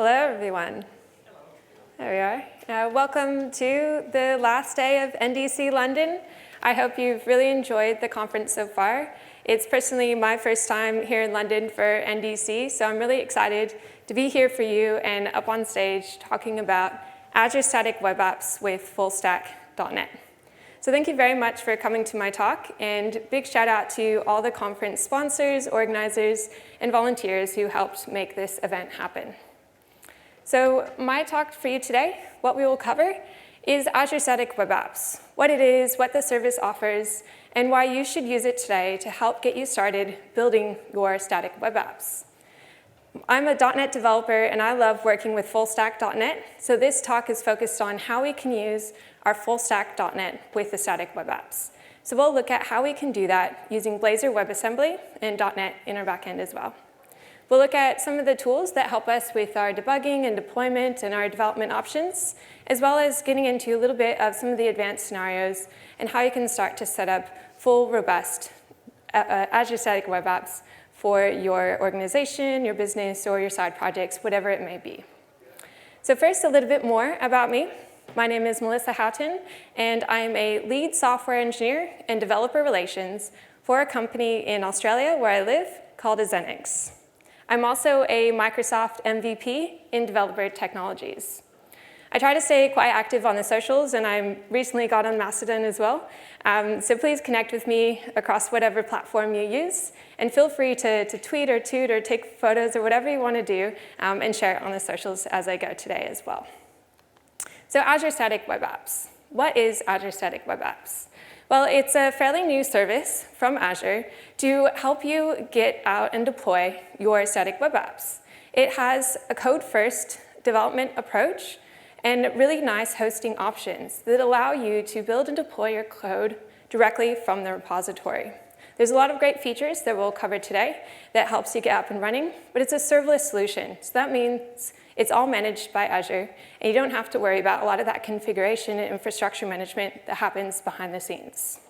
Hello, everyone. There we are. Welcome to the last day of NDC London. I hope you've really enjoyed the conference so far. It's personally my first time here in London for NDC, so I'm really excited to be here for you and up on stage talking about Azure Static Web Apps with fullstack.net. So thank you very much for coming to my talk, and big shout out to all the conference sponsors, organizers, and volunteers who helped make this event happen. So my talk for you today, what we will cover is Azure Static Web Apps, what it is, what the service offers, and why you should use it today to help get you started building your static web apps. I'm a .NET developer, and I love working with fullstack.net, so this talk is focused on how we can use our fullstack.net with the static web apps. So we'll look at how we can do that using Blazor WebAssembly and .NET in our backend as well. We'll look at some of the tools that help us with our debugging and deployment and our development options, as well as getting into a little bit of some of the advanced scenarios and how you can start to set up full, robust Azure Static Web Apps for your organization, your business, or your side projects, whatever it may be. So first, a little bit more about me. My name is Melissa Houghton, and I am a lead software engineer and developer relations for a company in Australia where I live called Xenix. I'm also a Microsoft MVP in developer technologies. I try to stay quite active on the socials, and I recently got on Mastodon as well. So please connect with me across whatever platform you use, and feel free to tweet or toot or take photos or whatever you want to do, and share it on the socials as I go today as well. So Azure Static Web Apps. What is Azure Static Web Apps? Well, it's a fairly new service from Azure to help you get out and deploy your static web apps. It has a code-first development approach and really nice hosting options that allow you to build and deploy your code directly from the repository. There's a lot of great features that we'll cover today that helps you get up and running, but it's a serverless solution. So that means it's all managed by Azure, and you don't have to worry about a lot of that configuration and infrastructure management that happens behind the scenes.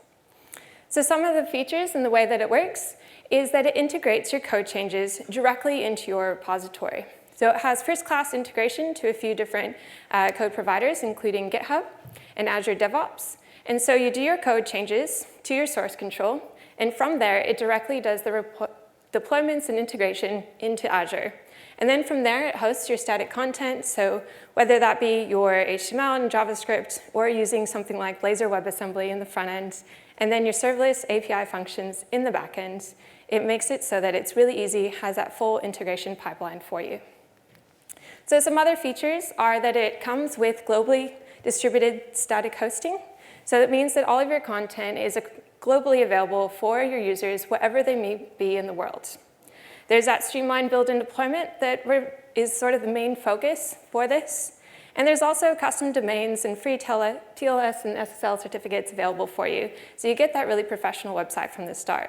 So some of the features and the way that it works is that it integrates your code changes directly into your repository. So it has first-class integration to a few different code providers, including GitHub and Azure DevOps. And so you do your code changes to your source control, and from there, it directly does the deployments and integration into Azure. And then from there, it hosts your static content, so whether that be your HTML and JavaScript, or using something like Blazor WebAssembly in the front end, and then your serverless API functions in the back end, it makes it so that it's really easy, has that full integration pipeline for you. So some other features are that it comes with globally distributed static hosting. So that means that all of your content is globally available for your users, wherever they may be in the world. There's that streamlined build and deployment that is sort of the main focus for this. And there's also custom domains and free TLS and SSL certificates available for you, so you get that really professional website from the start.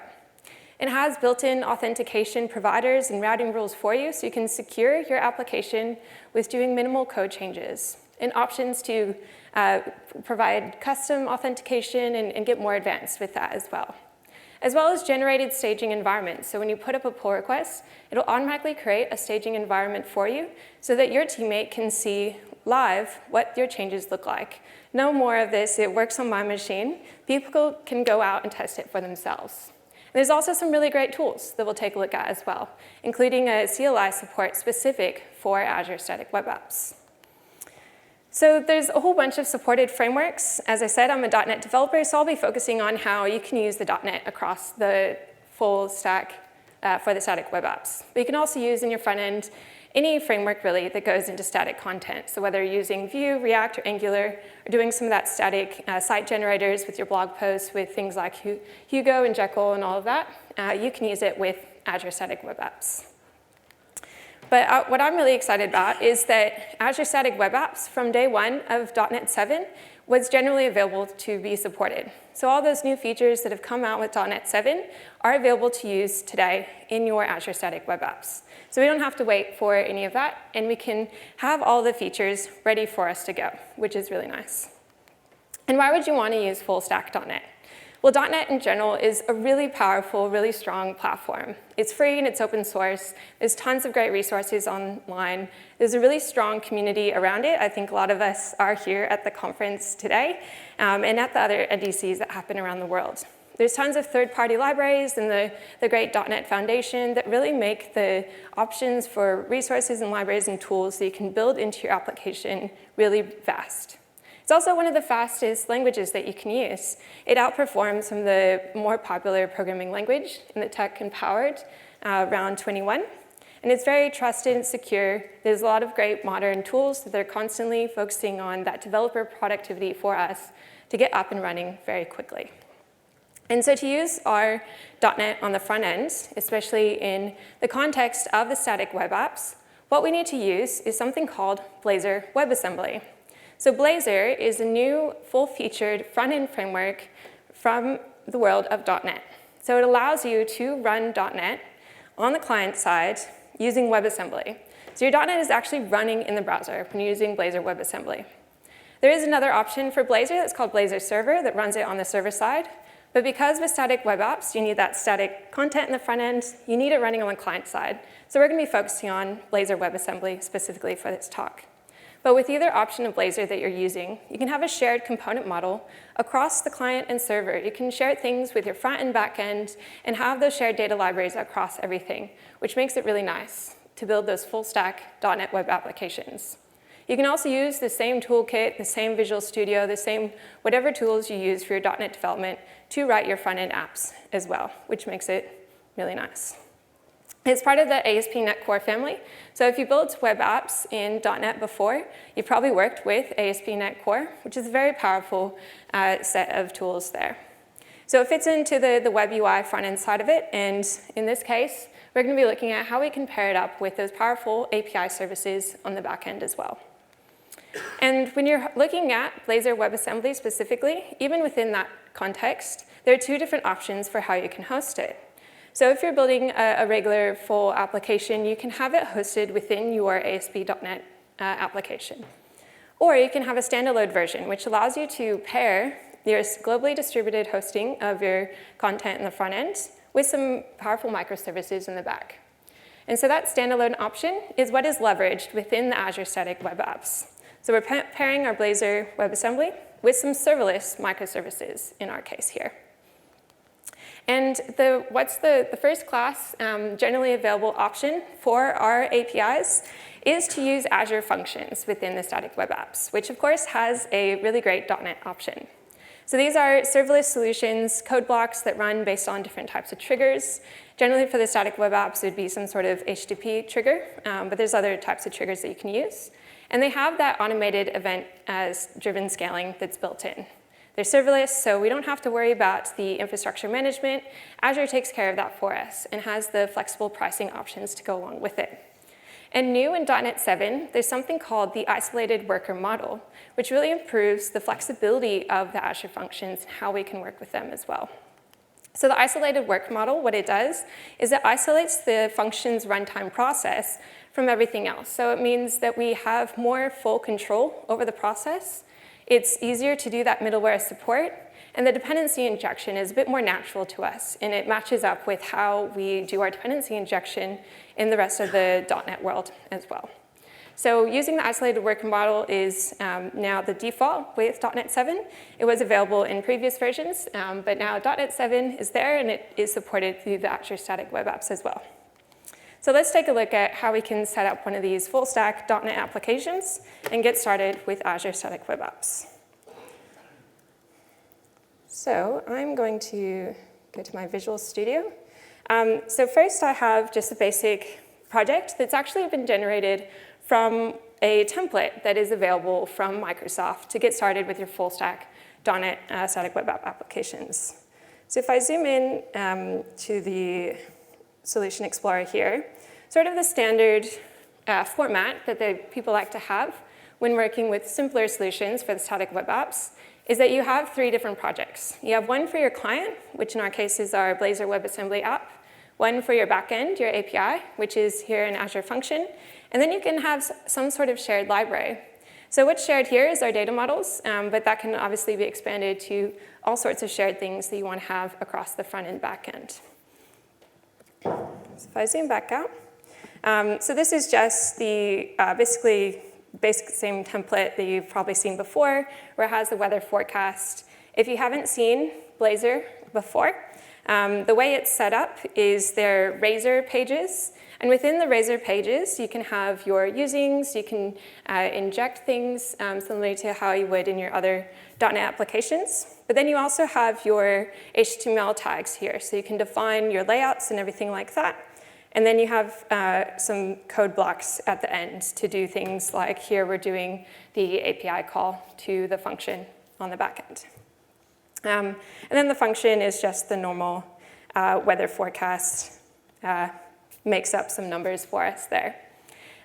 It has built-in authentication providers and routing rules for you, so you can secure your application with doing minimal code changes, and options to provide custom authentication and get more advanced with that as well as generated staging environments. So when you put up a pull request, it'll automatically create a staging environment for you so that your teammate can see live what your changes look like. No more of this, it works on my machine. People can go out and test it for themselves. And there's also some really great tools that we'll take a look at as well, including a CLI support specific for Azure Static Web Apps. So there's a whole bunch of supported frameworks. As I said, I'm a .NET developer, so I'll be focusing on how you can use the .NET across the full stack for the static web apps. But you can also use in your front end any framework really that goes into static content. So whether you're using Vue, React, or Angular, or doing some of that static site generators with your blog posts with things like Hugo and Jekyll and all of that, you can use it with Azure Static Web Apps. But what I'm really excited about is that Azure Static Web Apps from day one of .NET 7 was generally available to be supported. So all those new features that have come out with .NET 7 are available to use today in your Azure Static Web Apps. So we don't have to wait for any of that, and we can have all the features ready for us to go, which is really nice. And why would you want to use fullstack.net? Well, .NET in general is a really powerful, really strong platform. It's free and it's open source. There's tons of great resources online. There's a really strong community around it. I think a lot of us are here at the conference today and at the other NDCs that happen around the world. There's tons of third-party libraries and the great .NET Foundation that really make the options for resources and libraries and tools that you can build into your application really vast. It's also one of the fastest languages that you can use. It outperforms some of the more popular programming language in the tech-empowered round 21. And it's very trusted and secure. There's a lot of great modern tools that they're constantly focusing on that developer productivity for us to get up and running very quickly. And so to use our .NET on the front end, especially in the context of the static web apps, what we need to use is something called Blazor WebAssembly. So Blazor is a new full-featured front-end framework from the world of .NET. So it allows you to run .NET on the client side using WebAssembly. So your .NET is actually running in the browser when you're using Blazor WebAssembly. There is another option for Blazor that's called Blazor Server that runs it on the server side. But because with static web apps, you need that static content in the front end, you need it running on the client side. So we're going to be focusing on Blazor WebAssembly specifically for this talk. But with either option of Blazor that you're using, you can have a shared component model across the client and server. You can share things with your front and back end and have those shared data libraries across everything, which makes it really nice to build those full stack .NET web applications. You can also use the same toolkit, the same Visual Studio, the same whatever tools you use for your .NET development to write your front-end apps as well, which makes it really nice. It's part of the ASP.NET Core family. So if you built web apps in .NET before, you've probably worked with ASP.NET Core, which is a very powerful set of tools there. So it fits into the web UI front-end side of it, and in this case, we're going to be looking at how we can pair it up with those powerful API services on the back end as well. And when you're looking at Blazor WebAssembly specifically, even within that context, there are two different options for how you can host it. So if you're building a regular full application, you can have it hosted within your ASP.NET application. Or you can have a standalone version, which allows you to pair your globally distributed hosting of your content in the front end with some powerful microservices in the back. And so that standalone option is what is leveraged within the Azure Static Web Apps. So we're pairing our Blazor WebAssembly with some serverless microservices in our case here. And what's the first class generally available option for our APIs is to use Azure Functions within the Static Web Apps, which of course has a really great .NET option. So these are serverless solutions, code blocks that run based on different types of triggers. Generally for the Static Web Apps, it would be some sort of HTTP trigger, but there's other types of triggers that you can use. And they have that automated event-driven scaling that's built in. They're serverless, so we don't have to worry about the infrastructure management. Azure takes care of that for us and has the flexible pricing options to go along with it. And new in .NET 7, there's something called the isolated worker model, which really improves the flexibility of the Azure functions and how we can work with them as well. So the isolated work model, what it does is it isolates the functions runtime process from everything else. So it means that we have more full control over the process. It's easier to do that middleware support, and the dependency injection is a bit more natural to us, and it matches up with how we do our dependency injection in the rest of the .NET world as well. So using the isolated worker model is now the default with .NET 7. It was available in previous versions, but now .NET 7 is there, and it is supported through the Azure Static Web Apps as well. So let's take a look at how we can set up one of these full-stack .NET applications and get started with Azure Static Web Apps. So I'm going to go to my Visual Studio. So first I have just a basic project that's actually been generated from a template that is available from Microsoft to get started with your full-stack .NET Static Web App applications. So if I zoom in to the Solution Explorer here, sort of the standard format that people like to have when working with simpler solutions for the static web apps is that you have three different projects. You have one for your client, which in our case is our Blazor WebAssembly app, one for your backend, your API, which is here in Azure Function, and then you can have some sort of shared library. So what's shared here is our data models, but that can obviously be expanded to all sorts of shared things that you want to have across the front and back end. So if I zoom back out, so this is just the basically basic same template that you've probably seen before, where it has the weather forecast. If you haven't seen Blazor before, the way it's set up is there are Razor pages, and within the Razor pages, you can have your usings, you can inject things similarly to how you would in your other .NET applications. But then you also have your HTML tags here, so you can define your layouts and everything like that. And then you have some code blocks at the end to do things like here we're doing the API call to the function on the back end. And then the function is just the normal weather forecast, makes up some numbers for us there.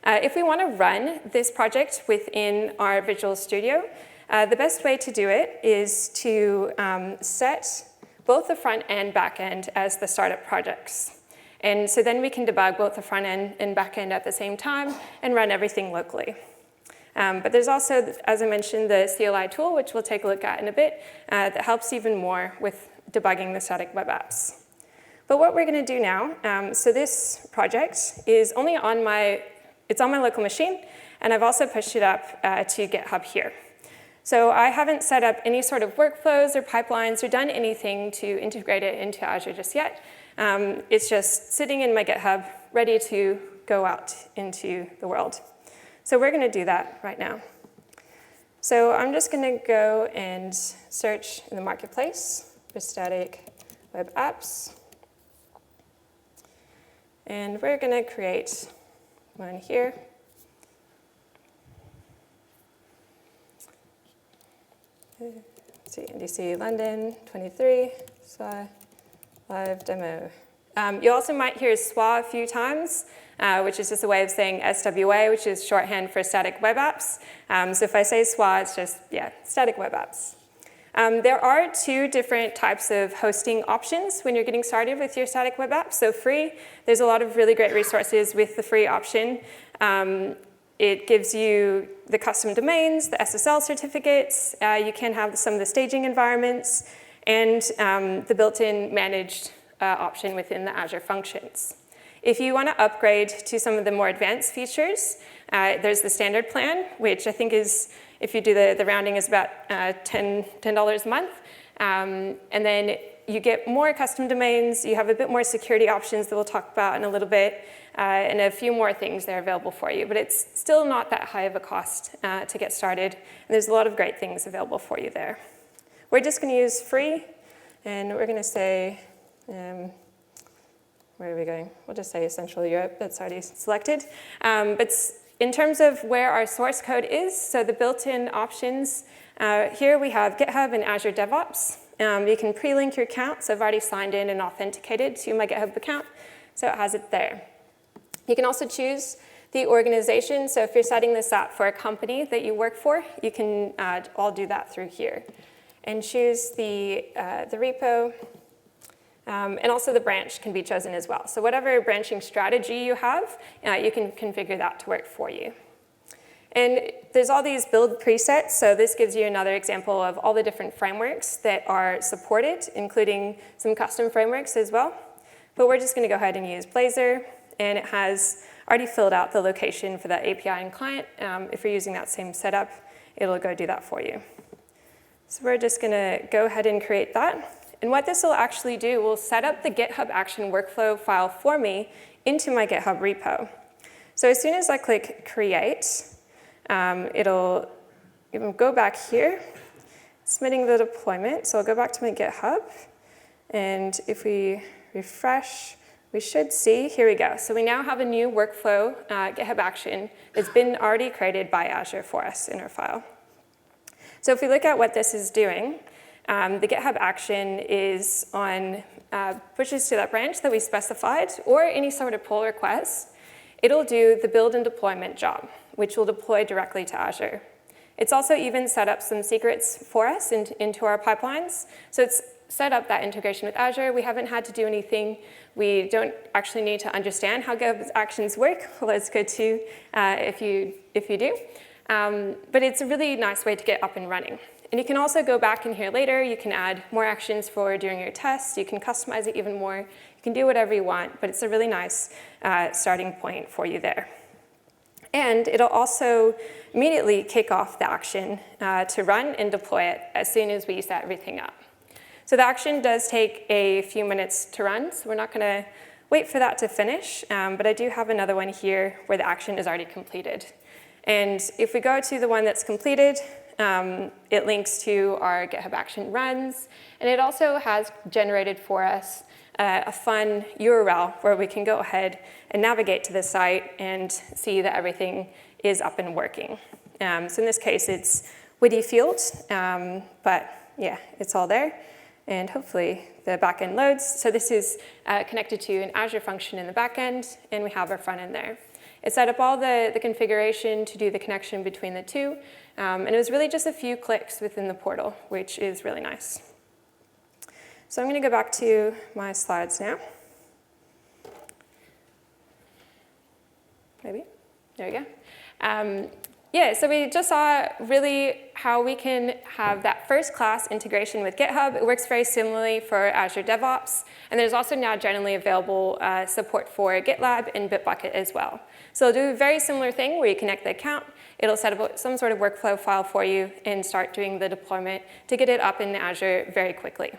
If we want to run this project within our Visual Studio, the best way to do it is to set both the front and back end as the startup projects. And so then we can debug both the front end and back end at the same time and run everything locally. But there's also, as I mentioned, the CLI tool, which we'll take a look at in a bit, that helps even more with debugging the static web apps. But what we're going to do now, so this project is only on my local machine, and I've also pushed it up to GitHub here. So I haven't set up any sort of workflows or pipelines or done anything to integrate it into Azure just yet. It's just sitting in my GitHub, ready to go out into the world. So we're going to do that right now. So I'm just going to go and search in the marketplace for static web apps. And we're going to create one here. Let's see, NDC London 23, SWA live demo. You also might hear SWA a few times, which is just a way of saying SWA, which is shorthand for static web apps. So if I say SWA, it's just, static web apps. There are two different types of hosting options when you're getting started with your static web apps. So free, there's a lot of really great resources with the free option. It gives you the custom domains, the SSL certificates. You can have some of the staging environments, and the built-in managed option within the Azure Functions. If you want to upgrade to some of the more advanced features, there's the standard plan, which I think is, if you do the rounding, is about $10 a month. And then you get more custom domains. You have a bit more security options that we'll talk about in a little bit, and a few more things that are available for you. But it's still not that high of a cost to get started. And there's a lot of great things available for you there. We're just going to use free, and we're going to say, where are we going? We'll just say Central Europe. That's already selected. But in terms of where our source code is, so the built-in options, here we have GitHub and Azure DevOps. You can pre-link your account, so I've already signed in and authenticated to my GitHub account, so it has it there. You can also choose the organization, so if you're setting this up for a company that you work for, you can all do that through here. And choose the repo, and also the branch can be chosen as well. So whatever branching strategy you have, you can configure that to work for you. And there's all these build presets, so this gives you another example of all the different frameworks that are supported, including some custom frameworks as well. But we're just going to go ahead and use Blazor, and it has already filled out the location for that API and client. If you're using that same setup, it'll go do that for you. So we're just going to go ahead and create that. And what this will actually do will set up the GitHub action workflow file for me into my GitHub repo. So as soon as I click create, it'll go back here, submitting the deployment. So I'll go back to my GitHub. And if we refresh, we should see, here we go. So we now have a new workflow GitHub action that's been already created by Azure for us in our file. So if we look at what this is doing, the GitHub action is on pushes to that branch that we specified, or any sort of pull request. It'll do the build and deployment job, which will deploy directly to Azure. It's also even set up some secrets for us into our pipelines. So it's set up that integration with Azure. We haven't had to do anything. We don't actually need to understand how GitHub actions work, although it's good to if you do. But it's a really nice way to get up and running. And you can also go back in here later. You can add more actions for during your tests. You can customize it even more. You can do whatever you want, but it's a really nice starting point for you there. And it'll also immediately kick off the action to run and deploy it as soon as we set everything up. So the action does take a few minutes to run, so we're not going to wait for that to finish, but I do have another one here where the action is already completed. And if we go to the one that's completed, it links to our GitHub action runs, and it also has generated for us a fun URL where we can go ahead and navigate to the site and see that everything is up and working. So in this case, it's Witty Field, but yeah, it's all there. And hopefully the backend loads. So this is connected to an Azure function in the backend, and we have our front end there. It set up all the configuration to do the connection between the two, and it was really just a few clicks within the portal, which is really nice. So I'm going to go back to my slides now. Maybe. There we go. Yeah, so we just saw really how we can have that first-class integration with GitHub. It works very similarly for Azure DevOps, and there's also now generally available support for GitLab and Bitbucket as well. So it'll do a very similar thing where you connect the account, it'll set up some sort of workflow file for you and start doing the deployment to get it up in Azure very quickly.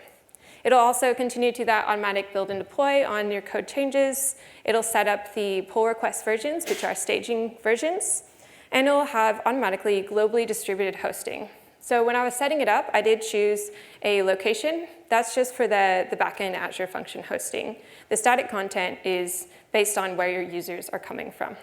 It'll also continue to do that automatic build and deploy on your code changes. It'll set up the pull request versions, which are staging versions. And it'll have automatically globally distributed hosting. So when I was setting it up, I did choose a location. That's just for the backend Azure function hosting. The static content is based on where your users are coming from.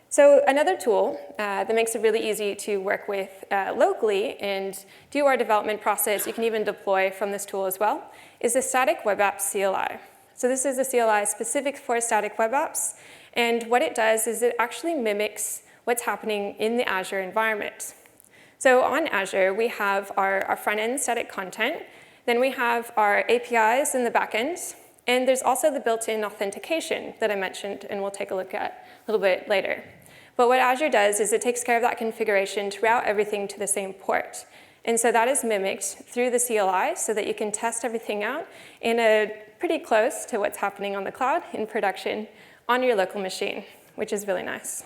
So another tool that makes it really easy to work with locally and do our development process, you can even deploy from this tool as well, is the Static Web Apps CLI. So this is a CLI specific for static web apps. And what it does is it actually mimics what's happening in the Azure environment. So on Azure, we have our front-end static content. Then we have our APIs in the backend. And there's also the built-in authentication that I mentioned, and we'll take a look at a little bit later. But what Azure does is it takes care of that configuration to route everything to the same port. And so that is mimicked through the CLI so that you can test everything out in a pretty close to what's happening on the cloud in production on your local machine, which is really nice.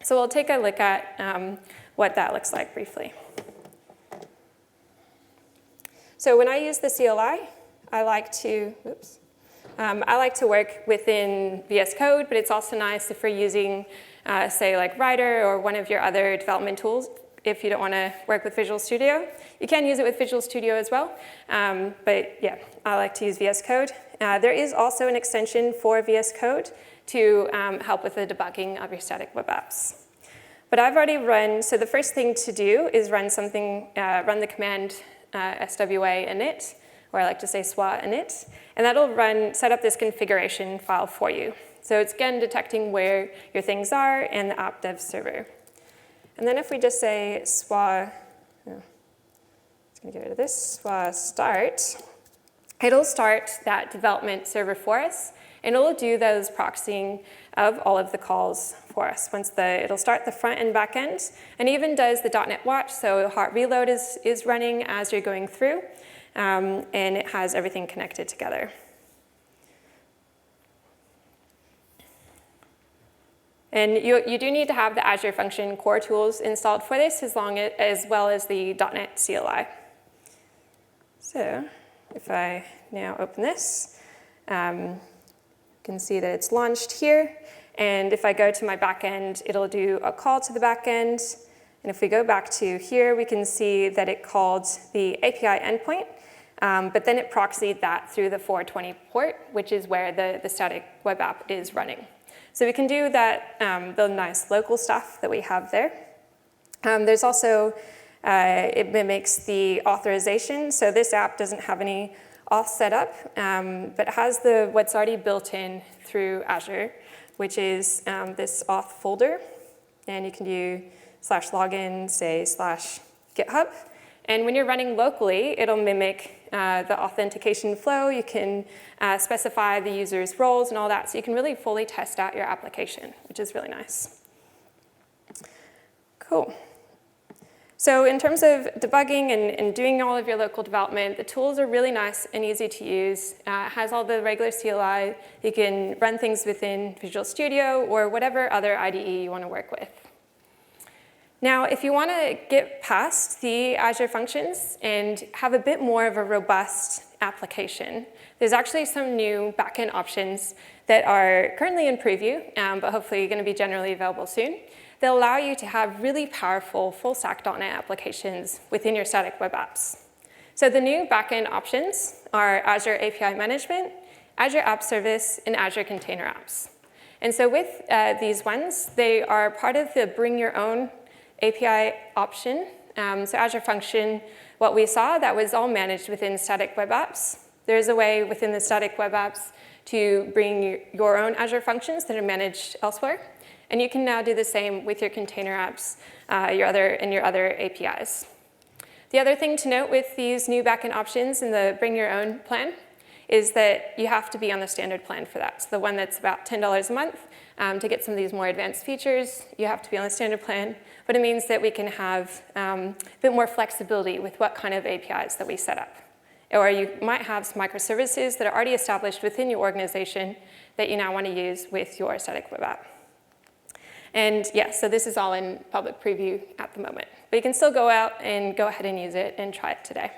So we'll take a look at what that looks like briefly. So when I use the CLI, I like to work within VS Code, but it's also nice if we're using, say, like Writer or one of your other development tools. If you don't want to work with Visual Studio, you can use it with Visual Studio as well. But yeah, I like to use VS Code. There is also an extension for VS Code to help with the debugging of your static web apps. But I've already run, so the first thing to do is run the command SWA init, or I like to say SWA init, and that'll set up this configuration file for you. So it's again detecting where your things are and the app dev server. And then if we just say SWA, it's going to get rid of this, SWA start, it'll start that development server for us, and it'll do those proxying of all of the calls for us. It'll start the front and back end, and even does the .NET watch, so hot reload is running as you're going through, and it has everything connected together. And you do need to have the Azure Function core tools installed for this, as well as the .NET CLI. So if I now open this, you can see that it's launched here. And if I go to my backend, it'll do a call to the backend. And if we go back to here, we can see that it called the API endpoint, but then it proxied that through the 420 port, which is where the static web app is running. So we can do that, the nice local stuff that we have there. There's also, it mimics the authorization. So this app doesn't have any auth set up, but has what's already built in through Azure, which is this auth folder. And you can do /login, say /GitHub. And when you're running locally, it'll mimic the authentication flow. You can specify the user's roles and all that, so you can really fully test out your application, which is really nice. Cool. So in terms of debugging and doing all of your local development, the tools are really nice and easy to use. It has all the regular CLI. You can run things within Visual Studio or whatever other IDE you want to work with. Now, if you want to get past the Azure Functions and have a bit more of a robust application, there's actually some new backend options that are currently in preview, but hopefully going to be generally available soon. They'll allow you to have really powerful full-stack .NET applications within your static web apps. So the new backend options are Azure API Management, Azure App Service, and Azure Container Apps. And so with these ones, they are part of the Bring Your Own API option. So Azure Function, what we saw, that was all managed within static web apps. There's a way within the static web apps to bring your own Azure Functions that are managed elsewhere. And you can now do the same with your container apps your other APIs. The other thing to note with these new backend options in the Bring Your Own plan is that you have to be on the standard plan for that. So the one that's about $10 a month. To get some of these more advanced features, you have to be on the standard plan. But it means that we can have a bit more flexibility with what kind of APIs that we set up. Or you might have some microservices that are already established within your organization that you now want to use with your static web app. And yeah, so this is all in public preview at the moment. But you can still go out and go ahead and use it and try it today.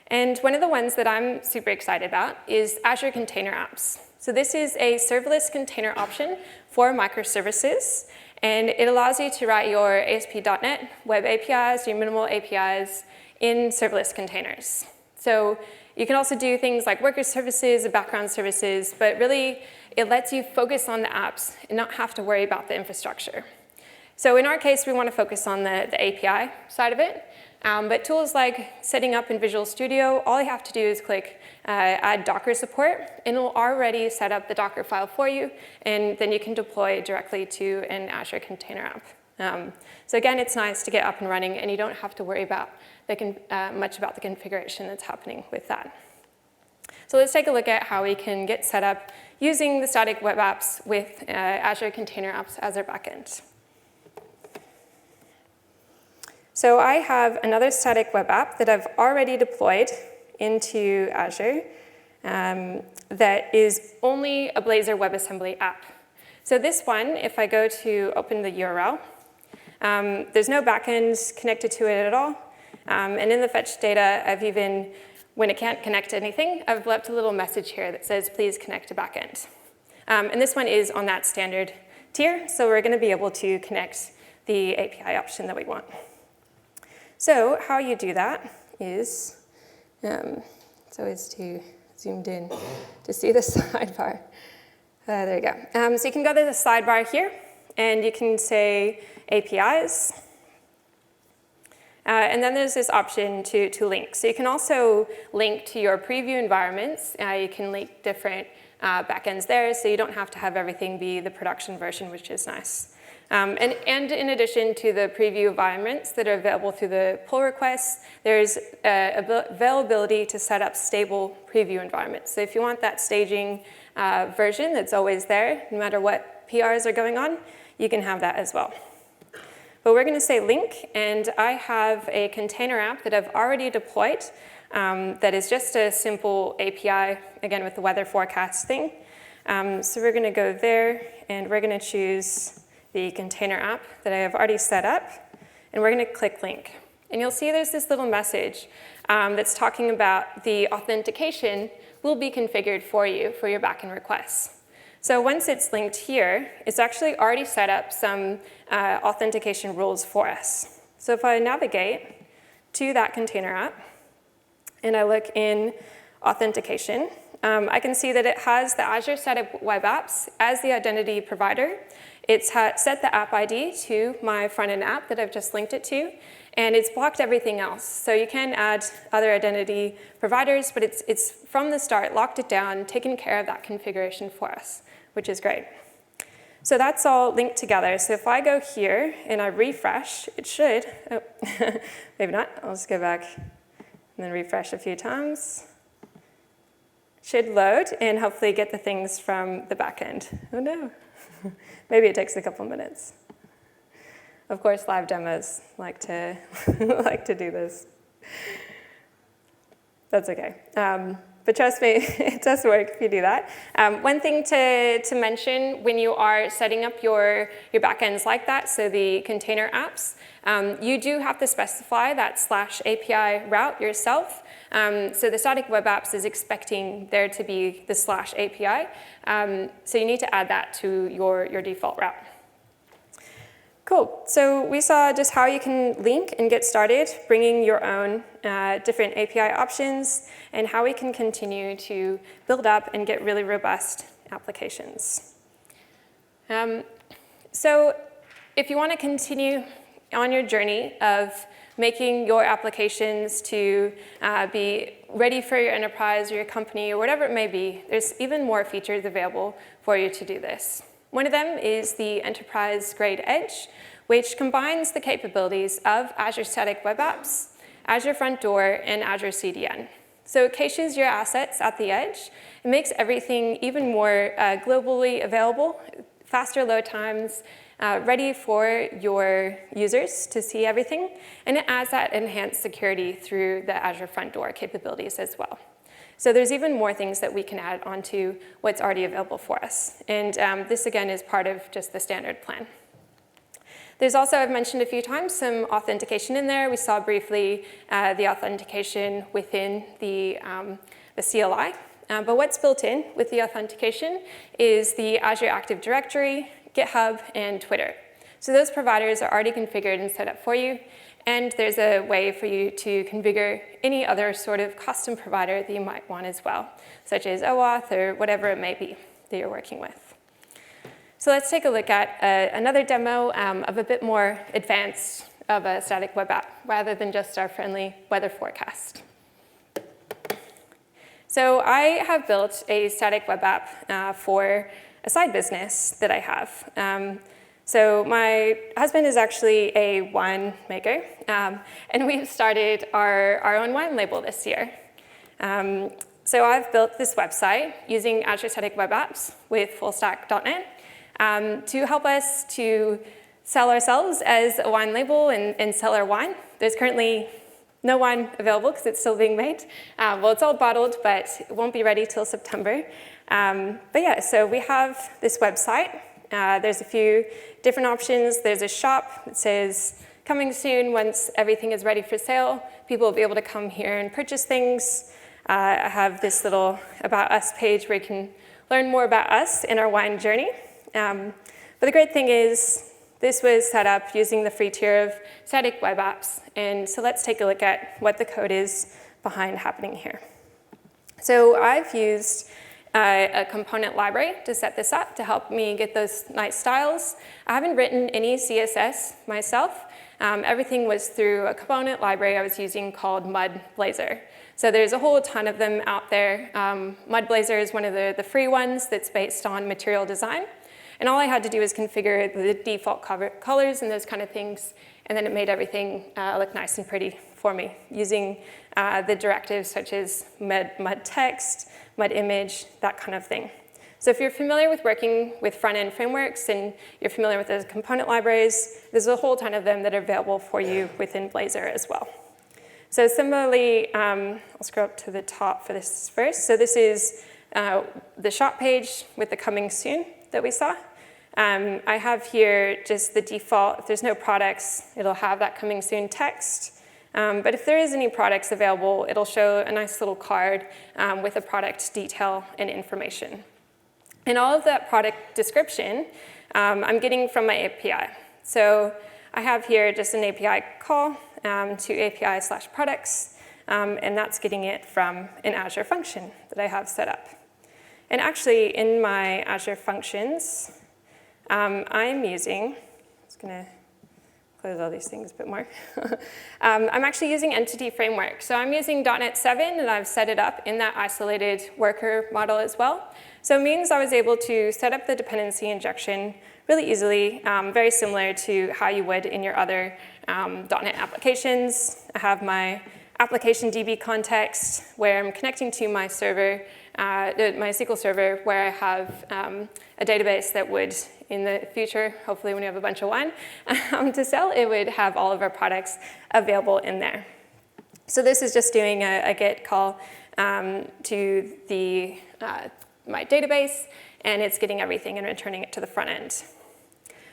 And one of the ones that I'm super excited about is Azure Container Apps. So this is a serverless container option for microservices. And it allows you to write your ASP.NET web APIs, your minimal APIs in serverless containers. So you can also do things like worker services, background services, but really it lets you focus on the apps and not have to worry about the infrastructure. So in our case, we want to focus on the API side of it. But tools like setting up in Visual Studio, all you have to do is click Add Docker Support, and it will already set up the Docker file for you, and then you can deploy it directly to an Azure Container App. So again, it's nice to get up and running, and you don't have to worry about much about the configuration that's happening with that. So let's take a look at how we can get set up using the static web apps with Azure Container Apps as our backend. So I have another static web app that I've already deployed into Azure that is only a Blazor WebAssembly app. So this one, if I go to open the URL, there's no backend connected to it at all. And in the fetch data, I've even, when it can't connect to anything, I've left a little message here that says, please connect to backend. And this one is on that standard tier, so we're going to be able to connect the API option that we want. So how you do that is, it's always too zoomed in to see the sidebar. There you go. So you can go to the sidebar here, and you can say APIs. And then there's this option to link. So you can also link to your preview environments. You can link different backends there, so you don't have to have everything be the production version, which is nice. And in addition to the preview environments that are available through the pull requests, there's availability to set up stable preview environments. So if you want that staging version that's always there, no matter what PRs are going on, you can have that as well. But we're going to say link, and I have a container app that I've already deployed that is just a simple API, again, with the weather forecast thing. So we're going to go there, and we're going to choose the container app that I have already set up, and we're going to click link. And you'll see there's this little message that's talking about the authentication will be configured for you for your backend requests. So once it's linked here, it's actually already set up some authentication rules for us. So if I navigate to that container app, and I look in authentication, I can see that it has the Azure Static Web Apps as the identity provider. It's set the app ID to my front-end app that I've just linked it to, and it's blocked everything else. So you can add other identity providers, but it's from the start locked it down, taken care of that configuration for us, which is great. So that's all linked together. So if I go here and I refresh, it should, oh, maybe not, I'll just go back and then refresh a few times. Should load and hopefully get the things from the back end. Oh no, maybe it takes a couple minutes. Of course, live demos like to like to do this. That's okay. But trust me, it does work if you do that. One thing to mention when you are setting up your backends like that, so the container apps, you do have to specify that /API route yourself. So the static web apps is expecting there to be the /API. So you need to add that to your default route. Cool. So we saw just how you can link and get started bringing your own different API options and how we can continue to build up and get really robust applications. So if you want to continue on your journey of making your applications to be ready for your enterprise or your company or whatever it may be, there's even more features available for you to do this. One of them is the enterprise-grade edge, which combines the capabilities of Azure Static Web Apps, Azure Front Door, and Azure CDN. So it caches your assets at the edge. It makes everything even more globally available, faster load times, ready for your users to see everything, and it adds that enhanced security through the Azure Front Door capabilities as well. So there's even more things that we can add onto what's already available for us. And this, again, is part of just the standard plan. There's also, I've mentioned a few times, some authentication in there. We saw briefly the authentication within the CLI. But what's built in with the authentication is the Azure Active Directory, GitHub, and Twitter. So those providers are already configured and set up for you. And there's a way for you to configure any other sort of custom provider that you might want as well, such as OAuth or whatever it may be that you're working with. So let's take a look at another demo of a bit more advanced of a static web app, rather than just our friendly weather forecast. So I have built a static web app for a side business that I have. So my husband is actually a wine maker, and we've started our own wine label this year. So I've built this website using Azure Static Web Apps with fullstack.net to help us to sell ourselves as a wine label and sell our wine. There's currently no wine available because it's still being made. Well, it's all bottled, but it won't be ready till September. But yeah, so we have this website. There's a few different options. There's a shop that says, coming soon once everything is ready for sale. People will be able to come here and purchase things. I have this little About Us page where you can learn more about us and our wine journey. But the great thing is, this was set up using the free tier of Static Web Apps. And so let's take a look at what the code is behind happening here. So I've used a component library to set this up to help me get those nice styles. I haven't written any CSS myself. Everything was through a component library I was using called Blazor. So there's a whole ton of them out there. Blazor is one of the free ones that's based on material design. And all I had to do was configure the default colors and those kind of things, and then it made everything look nice and pretty for me using the directives such as mud text, mud image, that kind of thing. So if you're familiar with working with front-end frameworks and you're familiar with those component libraries, there's a whole ton of them that are available for you within Blazor as well. So similarly, I'll scroll up to the top for this first. So this is the shop page with the coming soon that we saw. I have here just the default. If there's no products, it'll have that coming soon text. But if there is any products available, it'll show a nice little card with the product detail and information. And all of that product description I'm getting from my API. So I have here just an API call to API/products, and that's getting it from an Azure function that I have set up. And actually, in my Azure Functions, I'm using, I'm just going to close all these things a bit more. I'm actually using Entity Framework. So I'm using .NET 7, and I've set it up in that isolated worker model as well. So it means I was able to set up the dependency injection really easily, very similar to how you would in your other .NET applications. I have my application DB context, where I'm connecting to my server, my SQL server, where I have a database that would, in the future, hopefully when we have a bunch of wine to sell, it would have all of our products available in there. So this is just doing a GET call to my database, and it's getting everything and returning it to the front end.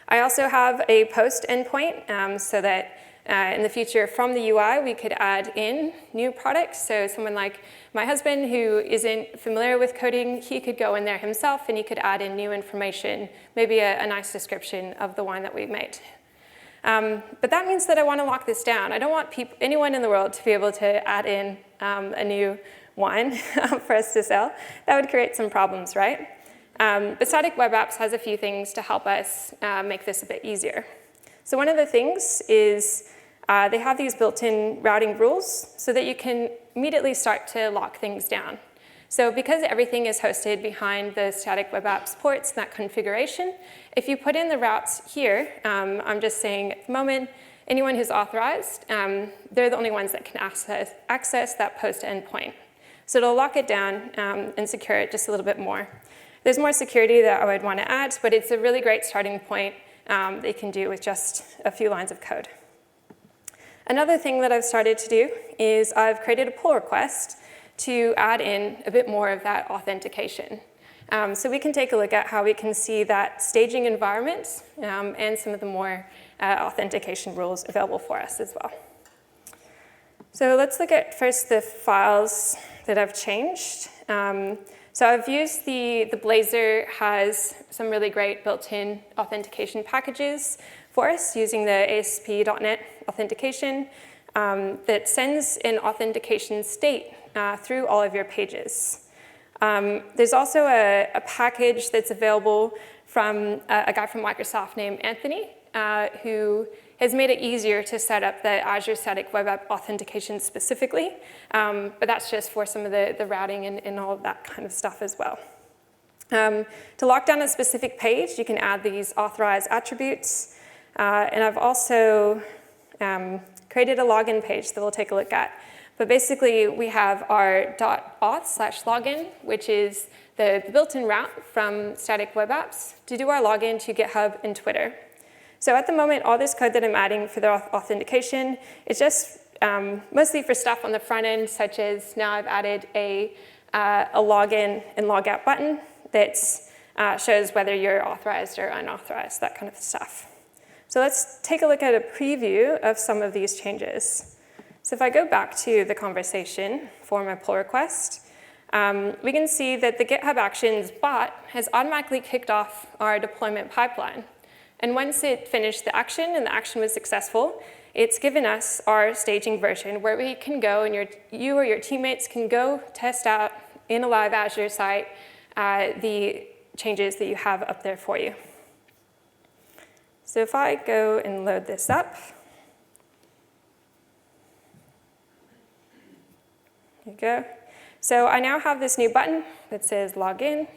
I also have a post endpoint so that in the future, from the UI, we could add in new products. So someone like my husband who isn't familiar with coding, he could go in there himself and he could add in new information, maybe a nice description of the wine that we made. But that means that I want to lock this down. I don't want anyone in the world to be able to add in a new wine for us to sell. That would create some problems, right? But Static Web Apps has a few things to help us make this a bit easier. So one of the things is they have these built-in routing rules so that you can immediately start to lock things down. So because everything is hosted behind the Static Web Apps ports and that configuration, if you put in the routes here, I'm just saying at the moment, anyone who's authorized, they're the only ones that can access that post endpoint. So it'll lock it down and secure it just a little bit more. There's more security that I would want to add, but it's a really great starting point that you can do with just a few lines of code. Another thing that I've started to do is I've created a pull request to add in a bit more of that authentication. So we can take a look at how we can see that staging environment and some of the more authentication rules available for us as well. So let's look at first the files that I've changed. So I've used the Blazor has some really great built-in authentication packages for us using the ASP.NET authentication that sends an authentication state through all of your pages. There's also a package that's available from a guy from Microsoft named Anthony, who has made it easier to set up the Azure Static Web App authentication specifically, but that's just for some of the routing and all of that kind of stuff as well. To lock down a specific page, you can add these authorized attributes, and I've also created a login page that we'll take a look at. But basically, we have our .auth/login, which is the built-in route from Static Web Apps to do our login to GitHub and Twitter. So at the moment, all this code that I'm adding for the authentication is just mostly for stuff on the front end, such as now I've added a login and logout button that shows whether you're authorized or unauthorized, that kind of stuff. So let's take a look at a preview of some of these changes. So if I go back to the conversation for my pull request, we can see that the GitHub Actions bot has automatically kicked off our deployment pipeline. And once it finished the action and the action was successful, it's given us our staging version where we can go and you or your teammates can go test out in a live Azure site the changes that you have up there for you. So if I go and load this up, there you go. So I now have this new button that says login.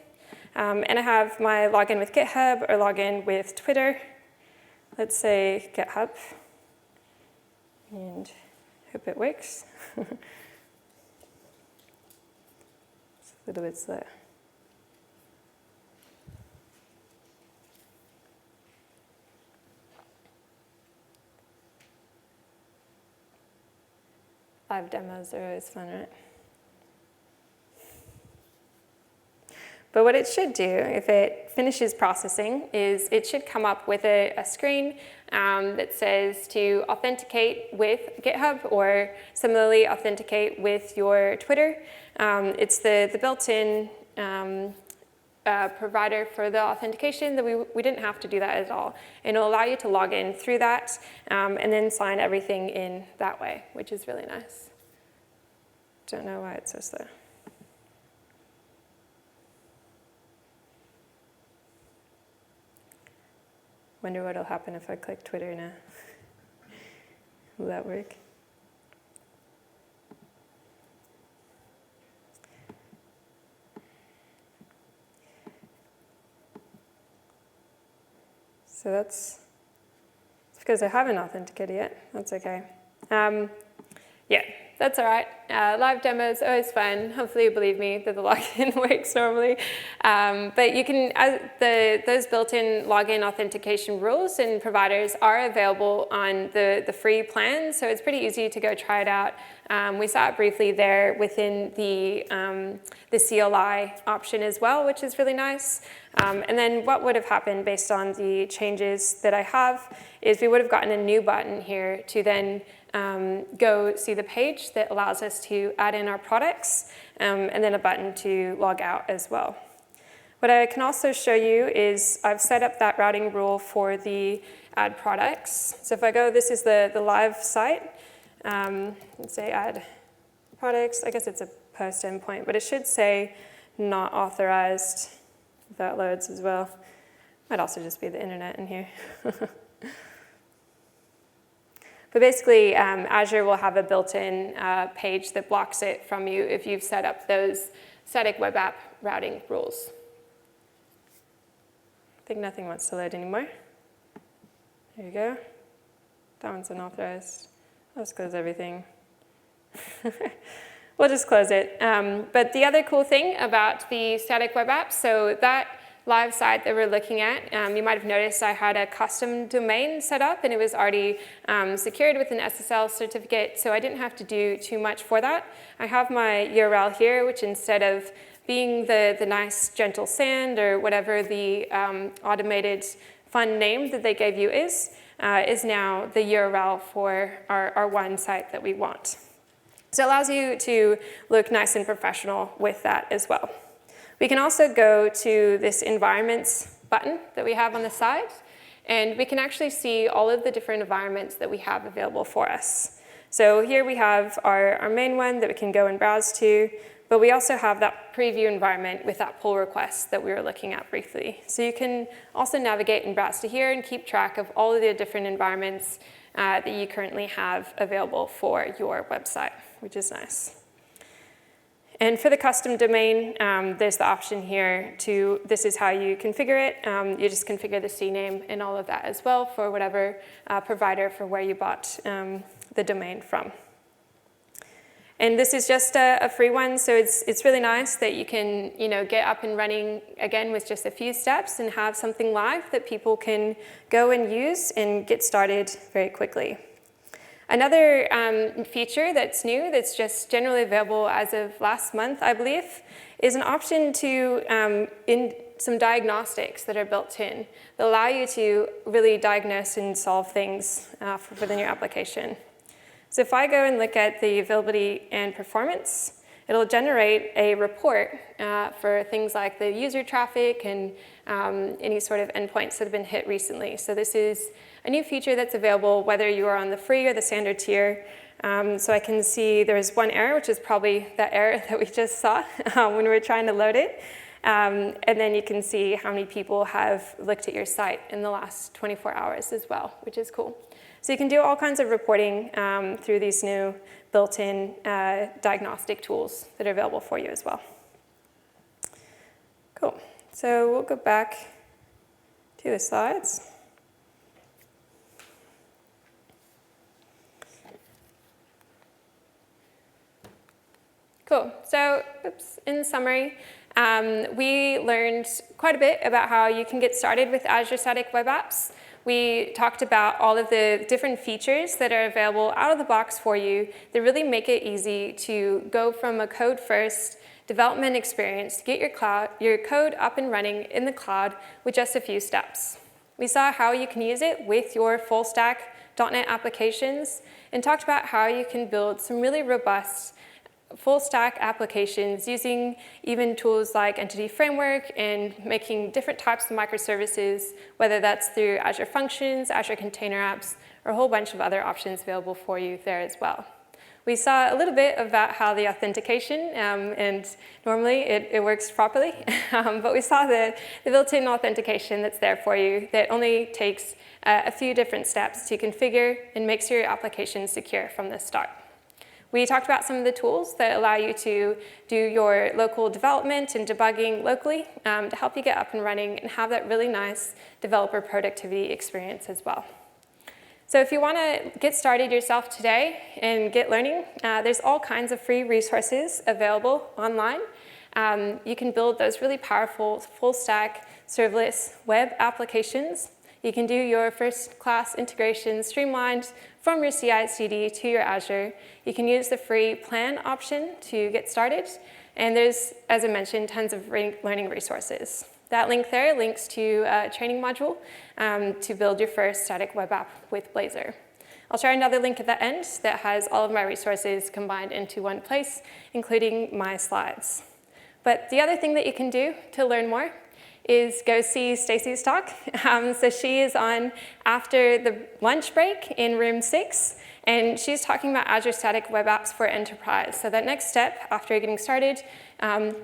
And I have my login with GitHub or login with Twitter. Let's say GitHub. And hope it works. It's a little bit slow. Live demos are always fun, right? But what it should do, if it finishes processing, is it should come up with a screen that says to authenticate with GitHub or similarly authenticate with your Twitter. It's the built-in provider for the authentication that we didn't have to do that at all. And it'll allow you to log in through that and then sign everything in that way, which is really nice. Don't know why it's so slow. Wonder what'll happen if I click Twitter now. Will that work? So that's because I haven't authenticated yet. That's okay. Yeah, that's all right. Live demos, always fun. Hopefully you believe me that the login works normally. But you can, those built-in login authentication rules and providers are available on the free plan, so it's pretty easy to go try it out. We saw it briefly there within the CLI option as well, which is really nice. And then what would have happened based on the changes that I have is we would have gotten a new button here to then go see the page that allows us to add in our products, and then a button to log out as well. What I can also show you is I've set up that routing rule for the add products. So if I go, this is the live site. Let's say add products. I guess it's a post endpoint, but it should say not authorized if that loads as well. Might also just be the internet in here. But basically, Azure will have a built-in page that blocks it from you if you've set up those static web app routing rules. I think nothing wants to load anymore. There you go. That one's unauthorized. I'll just close everything. We'll just close it. But the other cool thing about the static web apps, so that live site that we're looking at, you might have noticed I had a custom domain set up and it was already secured with an SSL certificate, so I didn't have to do too much for that. I have my URL here, which instead of being the nice gentle sand or whatever the automated fun name that they gave you is now the URL for our one site that we want. So it allows you to look nice and professional with that as well. We can also go to this environments button that we have on the side, and we can actually see all of the different environments that we have available for us. So here we have our main one that we can go and browse to, but we also have that preview environment with that pull request that we were looking at briefly. So you can also navigate and browse to here and keep track of all of the different environments that you currently have available for your website, which is nice. And for the custom domain, there's the option here to, this is how you configure it. You just configure the CNAME and all of that as well for whatever provider for where you bought the domain from. And this is just a free one, so it's really nice that you can get up and running again with just a few steps and have something live that people can go and use and get started very quickly. Another feature that's new, that's just generally available as of last month, I believe, is an option to, in some diagnostics that are built in that allow you to really diagnose and solve things within your application. So if I go and look at the availability and performance, it'll generate a report for things like the user traffic and any sort of endpoints that have been hit recently. So this is a new feature that's available whether you are on the free or the standard tier. So I can see there's one error, which is probably that error that we just saw when we were trying to load it. And then you can see how many people have looked at your site in the last 24 hours as well, which is cool. So you can do all kinds of reporting through these new built-in diagnostic tools that are available for you as well. Cool. So we'll go back to the slides. Cool. So, in summary, we learned quite a bit about how you can get started with Azure Static Web Apps. We talked about all of the different features that are available out of the box for you that really make it easy to go from a code-first development experience to get your code up and running in the cloud with just a few steps. We saw how you can use it with your full-stack .NET applications and talked about how you can build some really robust full-stack applications using even tools like Entity Framework and making different types of microservices, whether that's through Azure Functions, Azure Container Apps, or a whole bunch of other options available for you there as well. We saw a little bit about how the authentication, and normally it works properly, but we saw the built-in authentication that's there for you that only takes a few different steps to configure and makes your application secure from the start. We talked about some of the tools that allow you to do your local development and debugging locally to help you get up and running and have that really nice developer productivity experience as well. So if you want to get started yourself today and get learning, there's all kinds of free resources available online. You can build those really powerful full-stack serverless web applications. You can do your first-class integration streamlined from your CI/CD to your Azure. You can use the free plan option to get started. And there's, as I mentioned, tons of learning resources. That link there links to a training module to build your first static web app with Blazor. I'll share another link at the end that has all of my resources combined into one place, including my slides. But the other thing that you can do to learn more is go see Stacy's talk. So she is on after the lunch break in room 6, and she's talking about Azure Static Web Apps for Enterprise. So that next step after getting started,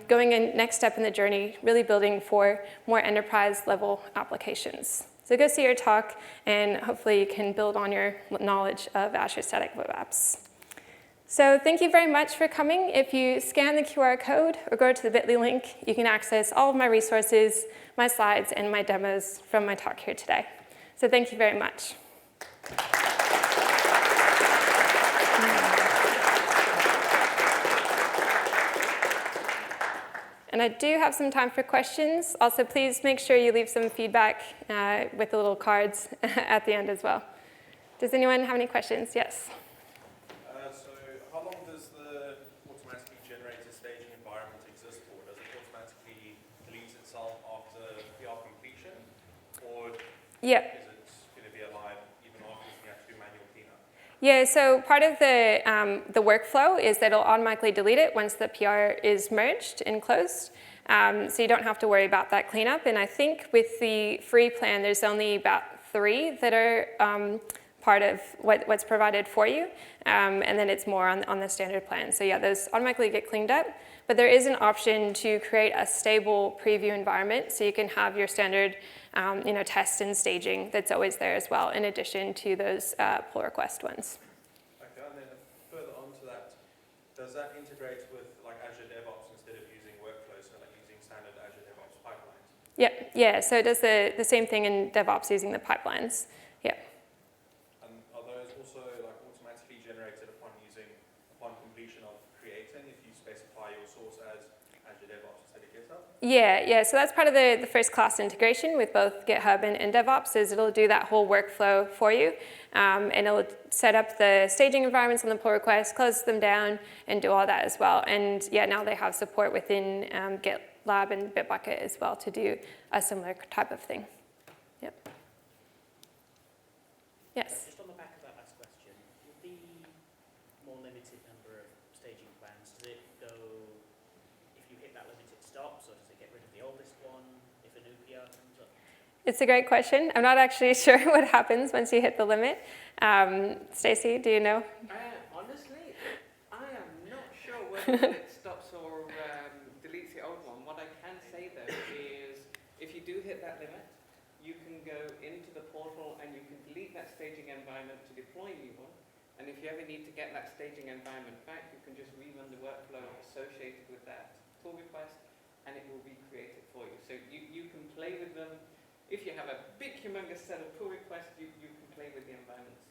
going in next step in the journey, really building for more enterprise level applications. So go see your talk, and hopefully you can build on your knowledge of Azure Static Web Apps. So thank you very much for coming. If you scan the QR code or go to the bit.ly link, you can access all of my resources, my slides, and my demos from my talk here today. So thank you very much. And I do have some time for questions. Also, please make sure you leave some feedback with the little cards at the end as well. Does anyone have any questions? Yes. So how long does the automatically generated staging environment exist for? Does it automatically delete itself after PR completion? Or Yeah. is it going to be alive even after you have to do manual cleanup? Yeah, so part of the workflow is that it'll automatically delete it once the PR is merged and closed. So you don't have to worry about that cleanup. And I think with the free plan, there's only about 3 that are part of what's provided for you. And then it's more on the standard plan. So yeah, those automatically get cleaned up. But there is an option to create a stable preview environment. So you can have your standard test and staging that's always there as well, in addition to those pull request ones. Okay, and then further on to that, does that integrate with like Azure DevOps instead of using workflows, so like using standard Azure DevOps pipelines? Yeah, so it does the same thing in DevOps using the pipelines. Yeah. And are those also like automatically generated upon completion of creating if you specify your source as Azure DevOps instead of GitHub? Yeah, so that's part of the first class integration with both GitHub and DevOps is it'll do that whole workflow for you. And it'll set up the staging environments on the pull request, close them down, and do all that as well. And yeah, now they have support within GitLab and Bitbucket as well to do a similar type of thing. Yep. Yes? Just on the back of that last question, with the more limited number of staging plans, does it go, if you hit that limit it stops, or does it get rid of the oldest one if a new PR comes up? It's a great question. I'm not actually sure what happens once you hit the limit. Stacy, do you know? Honestly, I am not sure whether it stops or deletes the old one. What I can say though is if you do hit that limit, you can go into the portal and you can delete that staging environment to deploy a new one. And if you ever need to get that staging environment back, you can just rerun the workflow associated with that pull request and it will recreate it for you. So you can play with them. If you have a big humongous set of pull requests, you can play with the environments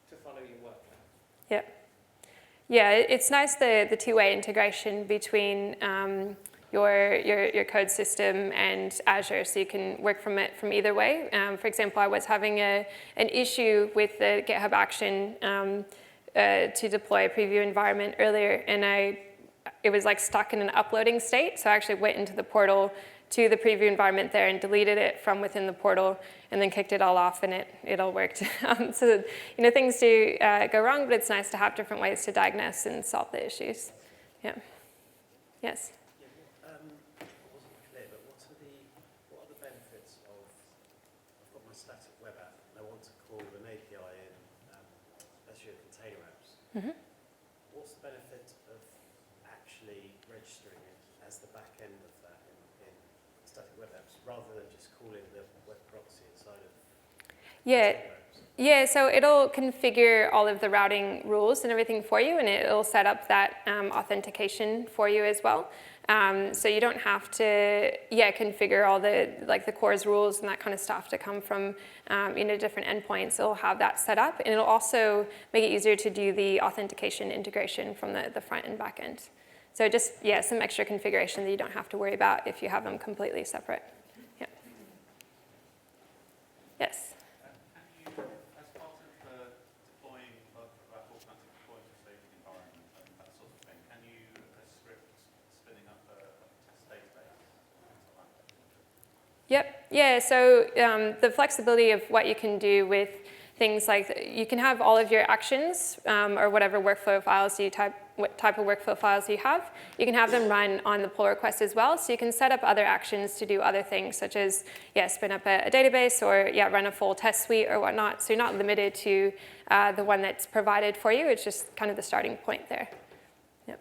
to follow your workflow. Yeah, it's nice the two-way integration between your code system and Azure, so you can work from either way. For example, I was having an issue with the GitHub action to deploy a preview environment earlier, and it was like stuck in an uploading state. So I actually went into the portal to the preview environment there and deleted it from within the portal, and then kicked it all off, and it all worked. So things do go wrong, but it's nice to have different ways to diagnose and solve the issues. Yeah. Yes. What are the benefits of, I've got my static web app and I want to call an API in Azure Container Apps. Mm-hmm. What's the benefit of actually registering it as the back end of that in static web apps rather than just calling the web proxy inside of Container Apps? Yeah, so it'll configure all of the routing rules and everything for you, and it'll set up that authentication for you as well. So you don't have to, configure all the the CORS rules and that kind of stuff to come from different endpoints. It'll have that set up, and it'll also make it easier to do the authentication integration from the front and back end. So just some extra configuration that you don't have to worry about if you have them completely separate. Yeah. Yes. Yep. Yeah. So the flexibility of what you can do with things like you can have all of your actions or whatever workflow files what type of workflow files you have. You can have them run on the pull request as well. So you can set up other actions to do other things, such as spin up a database or run a full test suite or whatnot. So you're not limited to the one that's provided for you. It's just kind of the starting point there. Yep.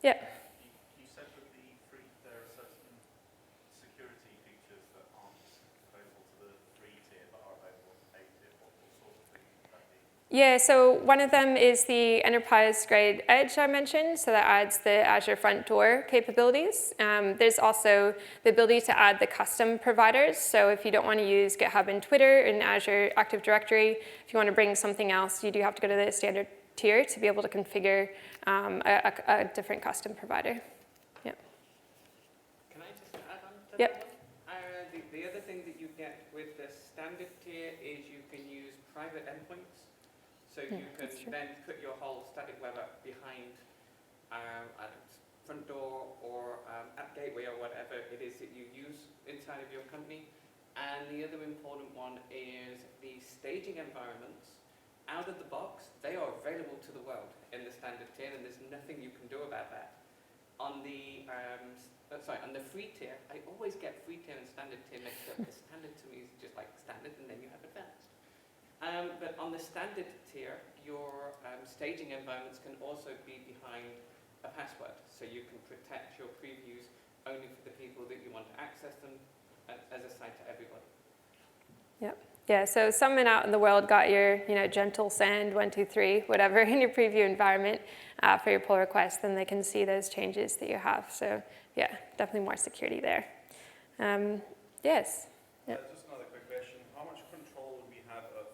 Yeah. Yeah, so one of them is the enterprise-grade edge I mentioned, so that adds the Azure front door capabilities. There's also the ability to add the custom providers, so if you don't want to use GitHub and Twitter in Azure Active Directory, if you want to bring something else, you do have to go to the standard tier to be able to configure a different custom provider. Yeah. Can I just add on to Yep. that one? The other thing that you get with the standard tier is you can use private endpoints. So you can then put your whole static web app behind front door or app gateway or whatever it is that you use inside of your company. And the other important one is the staging environments. Out of the box, they are available to the world in the standard tier, and there's nothing you can do about that. On the on the free tier, I always get free tier and standard tier mixed up. The standard to me is just like standard, and then you have advanced. But on the standard tier, your staging environments can also be behind a password. So you can protect your previews only for the people that you want to access them as a site to everybody. Yep. Yeah, so someone out in the world got your gentle sand 1, 2, 3, whatever in your preview environment for your pull request, then they can see those changes that you have. So yeah, definitely more security there. Yes. Yep. Just another quick question. How much control would we have of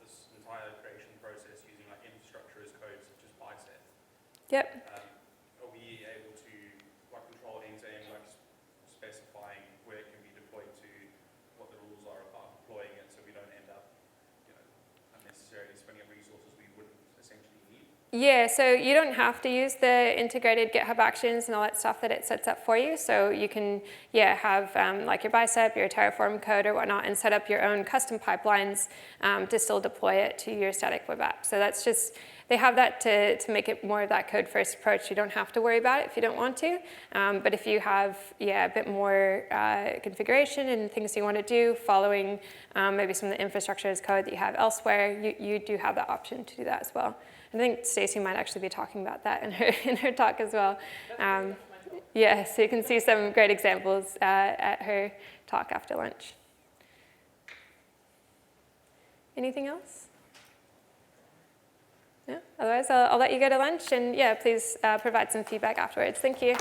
this entire creation process using infrastructure as code, such as Bicep? Yep. Are we able to control end-to-end, specifying where it can be deployed to, what the rules are about deploying it, so we don't end up unnecessarily spending up resources we wouldn't essentially need? Yeah, so you don't have to use the integrated GitHub Actions and all that stuff that it sets up for you. So you can, have your Bicep, your Terraform code or whatnot, and set up your own custom pipelines to still deploy it to your static web app. So that's just, they have that to make it more of that code-first approach. You don't have to worry about it if you don't want to. But if you have, a bit more configuration and things you want to do following maybe some of the infrastructure as code that you have elsewhere, you do have that option to do that as well. I think Stacey might actually be talking about that in her talk as well. Yeah, so you can see some great examples at her talk after lunch. Anything else? No? Otherwise, I'll let you go to lunch, and please provide some feedback afterwards. Thank you.